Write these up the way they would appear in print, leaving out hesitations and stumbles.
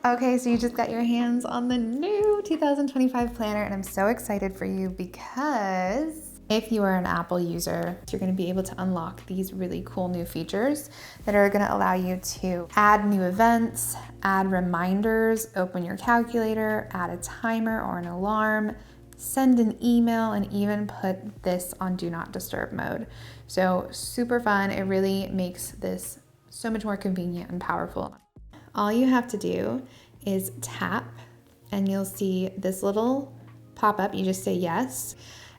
Okay, so you just got your hands on the new 2025 planner, and I'm so excited for you because if you are an Apple user, you're going to be able to unlock these really cool new features that are going to allow you to add new events, add reminders, open your calculator, add a timer or an alarm, send an email, and even put this on Do Not Disturb mode. So super fun. It really makes this so much more convenient and powerful. All you have to do is tap and you'll see this little pop-up. You just say yes,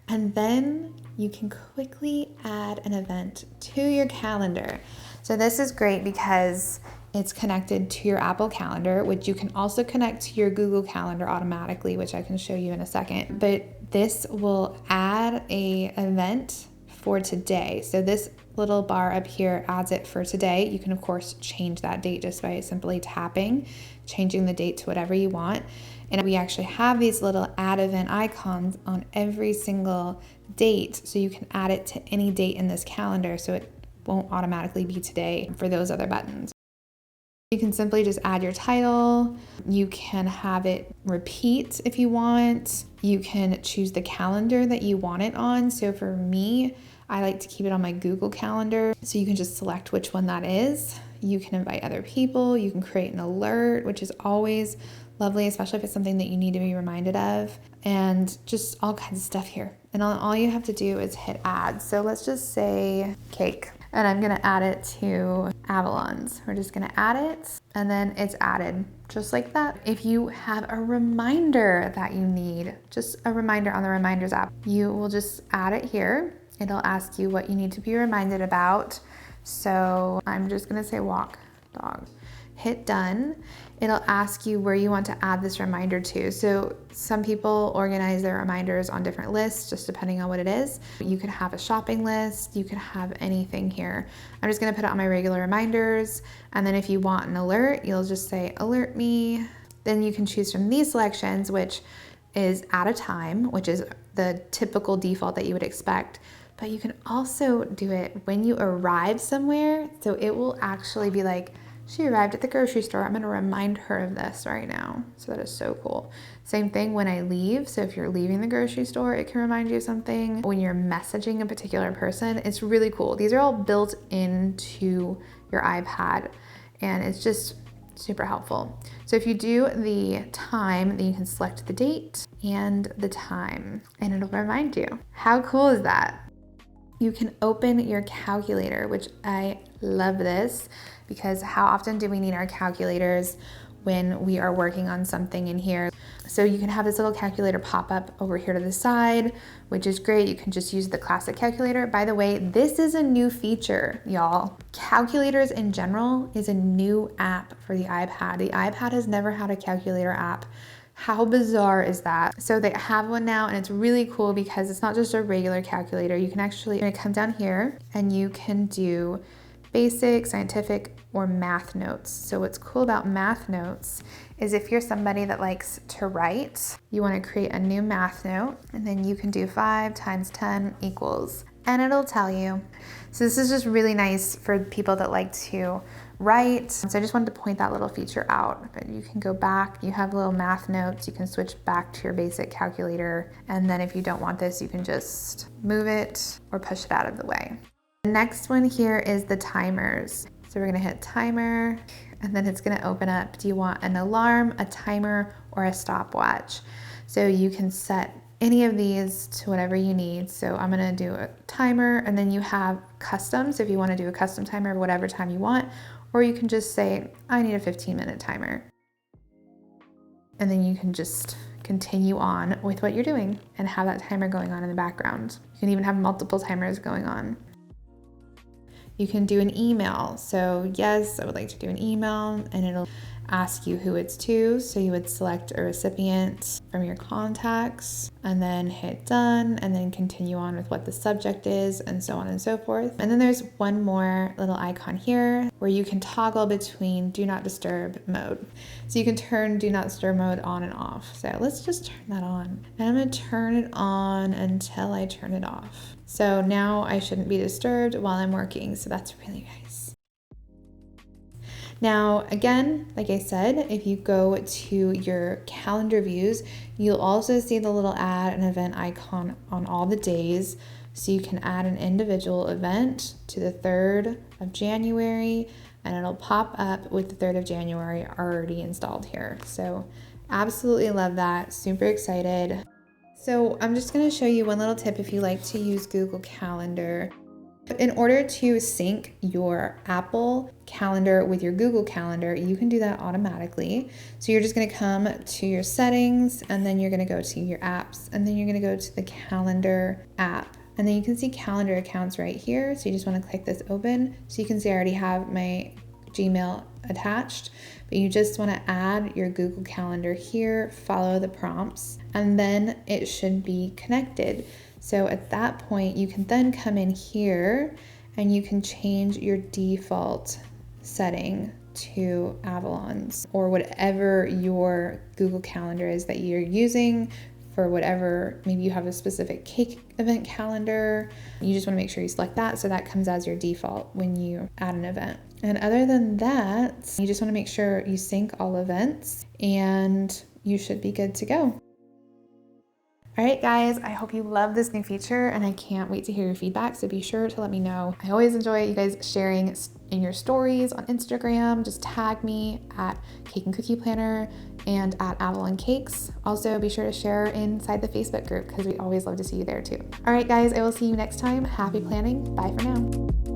and then you can quickly add an event to your calendar. So this is great because it's connected to your Apple Calendar, which you can also connect to your Google Calendar automatically, which I can show you in a second. But this will add an event for today. So this little bar up here adds it for today. You can of course change that date just by simply tapping, changing the date to whatever you want. And we actually have these little add event icons on every single date, so you can add it to any date in this calendar, so it won't automatically be today for those other buttons. You can simply just add your title. You can have it repeat if you want. You can choose the calendar that you want it on. So for me, I like to keep it on my Google Calendar. So you can just select which one that is. You can invite other people. You can create an alert, which is always lovely, especially if it's something that you need to be reminded of, and just all kinds of stuff here. And all you have to do is hit add. So let's just say cake. And I'm gonna add it to Avalon's. We're just gonna add it, and then it's added just like that. If you have a reminder that you need, just a reminder on the Reminders app, you will just add it here. It'll ask you what you need to be reminded about. So I'm just gonna say walk dog. Hit done. It'll ask you where you want to add this reminder to. So some people organize their reminders on different lists, just depending on what it is. You could have a shopping list, you could have anything here. I'm just gonna put it on my regular reminders. And then if you want an alert, you'll just say alert me. Then you can choose from these selections, which is at a time, which is the typical default that you would expect. But you can also do it when you arrive somewhere. So it will actually be like, she arrived at the grocery store. I'm gonna remind her of this right now. So that is so cool. Same thing when I leave. So if you're leaving the grocery store, it can remind you of something. When you're messaging a particular person, it's really cool. These are all built into your iPad, and it's just super helpful. So if you do the time, then you can select the date and the time, and it'll remind you. How cool is that? You can open your calculator, which I love this, because how often do we need our calculators when we are working on something in here? So you can have this little calculator pop up over here to the side, which is great. You can just use the classic calculator. By the way, this is a new feature, y'all. Calculators in general is a new app for the iPad. The iPad has never had a calculator app. How bizarre is that? So they have one now, and it's really cool because it's not just a regular calculator. You can actually, you're gonna come down here and you can do basic, scientific, or math notes. So what's cool about math notes is if you're somebody that likes to write, you want to create a new math note, and then you can do 5 times 10 equals, and it'll tell you. So this is just really nice for people that like to write. So I just wanted to point that little feature out. But you can go back, you have little math notes, you can switch back to your basic calculator, and then if you don't want this, you can just move it or push it out of the way. The next one here is the timers. So we're gonna hit timer, and then it's gonna open up. Do you want an alarm, a timer, or a stopwatch? So you can set any of these to whatever you need. So I'm gonna do a timer, and then you have customs if you wanna do a custom timer of whatever time you want, or you can just say, I need a 15-minute timer. And then you can just continue on with what you're doing and have that timer going on in the background. You can even have multiple timers going on. You can do an email. So yes, I would like to do an email, and it'll ask you who it's to. So you would select a recipient from your contacts and then hit done, and then continue on with what the subject is, and so on and so forth. And then there's one more little icon here where you can toggle between do not disturb mode. So you can turn do not disturb mode on and off. So let's just turn that on. And I'm gonna turn it on until I turn it off. So now I shouldn't be disturbed while I'm working. So that's really nice. Now, again, like I said, if you go to your calendar views, you'll also see the little add an event icon on all the days. So you can add an individual event to the 3rd of January, and it'll pop up with the 3rd of January already installed here. So absolutely love that, super excited. So I'm just gonna show you one little tip if you like to use Google Calendar. In order to sync your Apple Calendar with your Google Calendar, you can do that automatically. So you're just gonna come to your settings, and then you're gonna go to your apps, and then you're gonna go to the calendar app. And then you can see calendar accounts right here. So you just wanna click this open. So you can see I already have my Gmail attached, but you just wanna add your Google Calendar here, follow the prompts, and then it should be connected. So at that point, you can then come in here and you can change your default setting to Avalon's or whatever your Google Calendar is that you're using for whatever, maybe you have a specific cake event calendar. You just want to make sure you select that so that comes as your default when you add an event. And other than that, you just want to make sure you sync all events and you should be good to go. All right, guys, I hope you love this new feature and I can't wait to hear your feedback. So be sure to let me know. I always enjoy you guys sharing in your stories on Instagram. Just tag me at Cake and Cookie Planner and at Avalon Cakes. Also, be sure to share inside the Facebook group because we always love to see you there too. All right, guys, I will see you next time. Happy planning. Bye for now.